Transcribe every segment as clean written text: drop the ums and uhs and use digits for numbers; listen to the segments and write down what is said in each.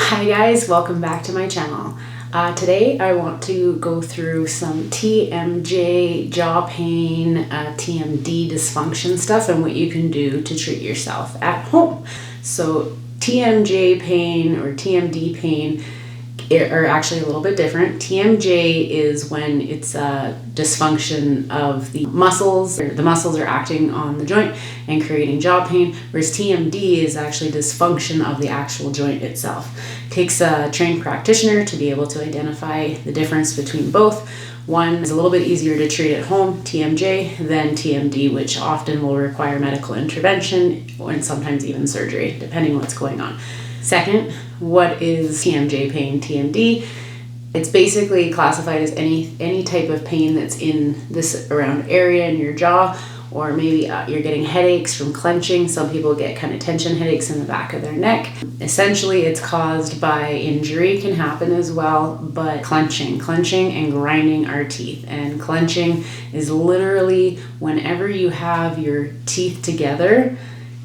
Hi guys, welcome back to my channel. Today I want to go through some TMJ jaw pain, TMD dysfunction stuff and what you can do to treat yourself at home. So TMJ pain or TMD pain are actually a little bit different. TMJ is when it's a dysfunction of the muscles, or the muscles are acting on the joint and creating jaw pain, whereas TMD is actually dysfunction of the actual joint itself. It takes a trained practitioner to be able to identify the difference between both. One is a little bit easier to treat at home, TMJ, than TMD, which often will require medical intervention and sometimes even surgery, depending on what's going on. Second, what is TMJ pain, TMD? It's basically classified as any type of pain that's in this around area in your jaw, or maybe you're getting headaches from clenching. Some people get kind of tension headaches in the back of their neck. Essentially, it's caused by injury, can happen as well, but clenching and grinding our teeth. And clenching is literally whenever you have your teeth together,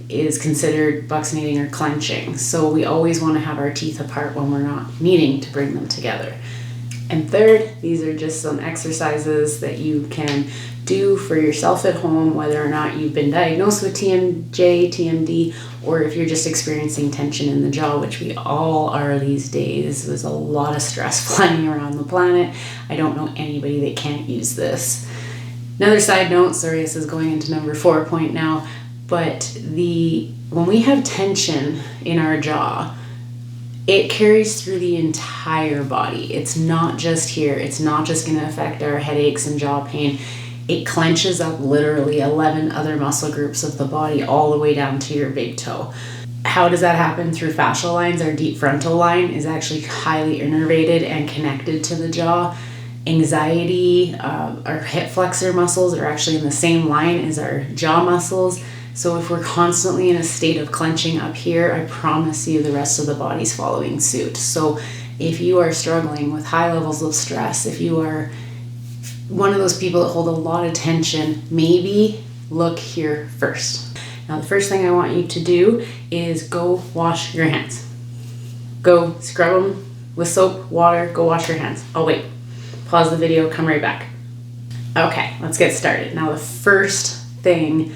is considered buccinating or clenching. So we always want to have our teeth apart when we're not needing to bring them together. And third, these are just some exercises that you can do for yourself at home, whether or not you've been diagnosed with TMJ, TMD, or if you're just experiencing tension in the jaw, which we all are these days. There's a lot of stress flying around the planet. I don't know anybody that can't use this. Another side note, sorry, this is going into number 4 point now, but when we have tension in our jaw, it carries through the entire body. It's not just here. It's not just going to affect our headaches and jaw pain. It clenches up literally 11 other muscle groups of the body all the way down to your big toe. How does that happen? Through fascial lines. Our deep frontal line is actually highly innervated and connected to the jaw. Anxiety, our hip flexor muscles are actually in the same line as our jaw muscles. So if we're constantly in a state of clenching up here, I promise you the rest of the body's following suit. So if you are struggling with high levels of stress, if you are one of those people that hold a lot of tension, maybe look here first. Now the first thing I want you to do is go wash your hands. Go scrub them with soap, water, go wash your hands. Oh wait, pause the video, come right back. Okay, let's get started. Now the first thing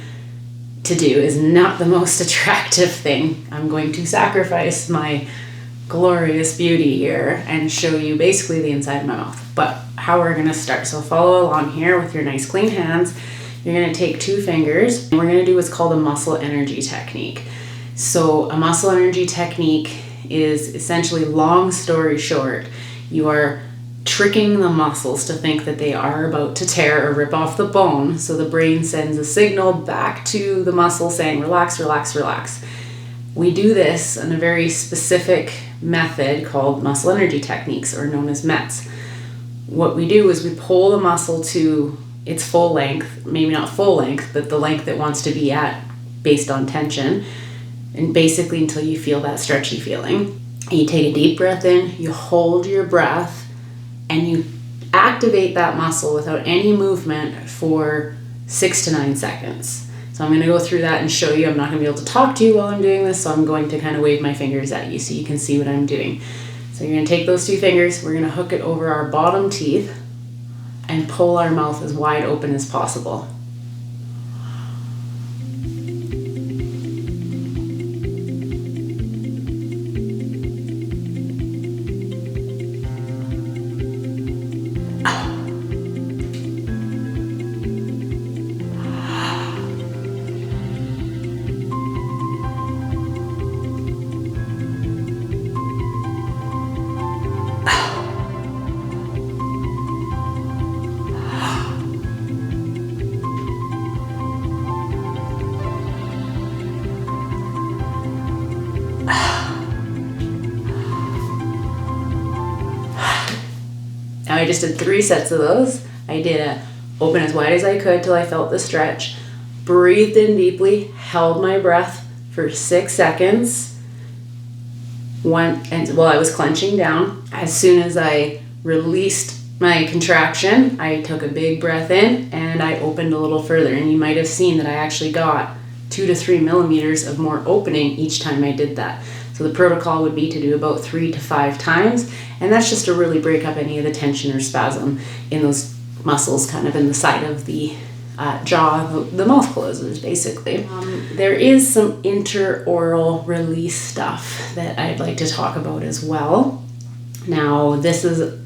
to do is not the most attractive thing. I'm going to sacrifice my glorious beauty here and show you basically the inside of my mouth. But how we're going to start. So follow along here with your nice clean hands. You're going to take 2 fingers and we're going to do what's called a muscle energy technique. So a muscle energy technique is essentially, long story short, you are tricking the muscles to think that they are about to tear or rip off the bone. So the brain sends a signal back to the muscle saying, relax, relax, relax. We do this in a very specific method called muscle energy techniques, or known as METs. What we do is we pull the muscle to its full length, maybe not full length, but the length it wants to be at based on tension, and basically until you feel that stretchy feeling. You take a deep breath in, you hold your breath, and you activate that muscle without any movement for 6 to 9 seconds. So I'm going to go through that and show you. I'm not going to be able to talk to you while I'm doing this, so I'm going to kind of wave my fingers at you so you can see what I'm doing. So you're going to take those 2 fingers, we're going to hook it over our bottom teeth and pull our mouth as wide open as possible. Now I just did 3 sets of those. I did a open as wide as I could till I felt the stretch, breathed in deeply, held my breath for 6 seconds, and while I was clenching down. As soon as I released my contraction, I took a big breath in and I opened a little further, and you might have seen that I actually got 2 to 3 millimeters of more opening each time I did that. So the protocol would be to do about 3 to 5 times, and that's just to really break up any of the tension or spasm in those muscles kind of in the side of the jaw, the mouth closers basically. There is some interoral release stuff that I'd like to talk about as well. Now, this is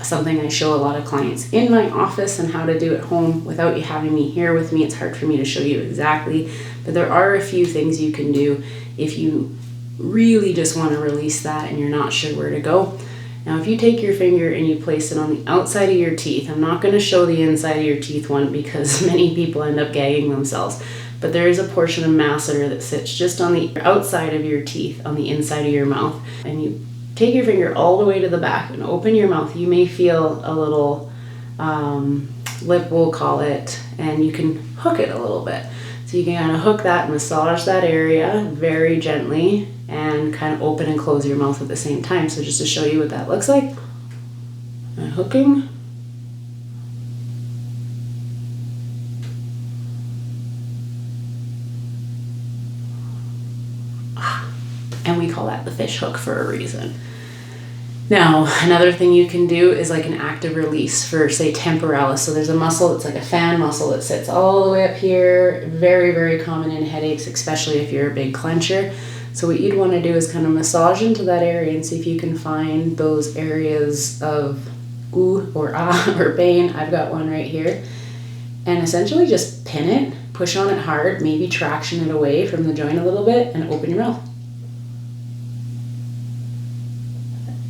something I show a lot of clients in my office and how to do at home without you having me here with me. It's hard for me to show you exactly, but there are a few things you can do if you really just want to release that and you're not sure where to go. Now, if you take your finger and you place it on the outside of your teeth, I'm not going to show the inside of your teeth one because many people end up gagging themselves, but there is a portion of masseter that sits just on the outside of your teeth, on the inside of your mouth, and you take your finger all the way to the back and open your mouth. You may feel a little lip, we'll call it, and you can hook it a little bit. So you can kind of hook that, massage that area very gently, and kind of open and close your mouth at the same time. So just to show you what that looks like, and hooking. And we call that the fish hook for a reason. Now, another thing you can do is like an active release for, say, temporalis. So there's a muscle that's like a fan muscle that sits all the way up here. Very, very common in headaches, especially if you're a big clencher. So what you'd want to do is kind of massage into that area and see if you can find those areas of ooh or ah or pain. I've got one right here. And essentially just pin it, push on it hard, maybe traction it away from the joint a little bit, and open your mouth.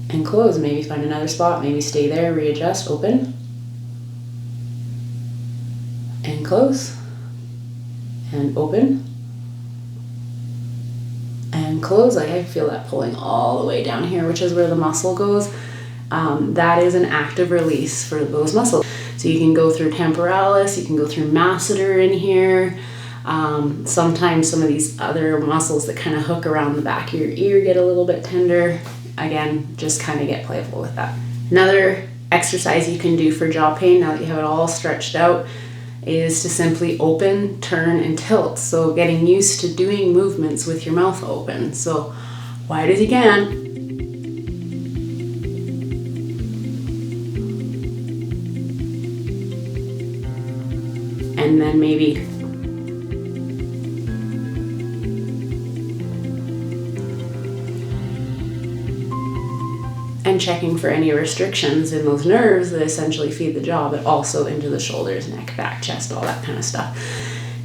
And close. Maybe find another spot, maybe stay there, readjust, open, and close, and open, and close. Like I feel that pulling all the way down here, which is where the muscle goes. That is an active release for those muscles. So you can go through temporalis, you can go through masseter in here. Sometimes some of these other muscles that kind of hook around the back of your ear get a little bit tender. Again, just kind of get playful with that. Another exercise you can do for jaw pain, now that you have it all stretched out, is to simply open, turn, and tilt. So getting used to doing movements with your mouth open. So wide as you can. And then maybe and checking for any restrictions in those nerves that essentially feed the jaw, but also into the shoulders, neck, back, chest, all that kind of stuff.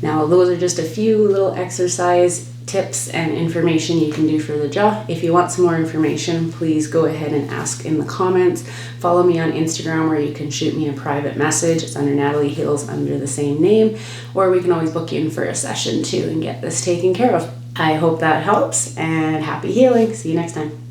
Now, those are just a few little exercise tips and information you can do for the jaw. If you want some more information, please go ahead and ask in the comments. Follow me on Instagram where you can shoot me a private message. It's under Natalie Hills under the same name, or we can always book you in for a session too and get this taken care of. I hope that helps, and happy healing. See you next time.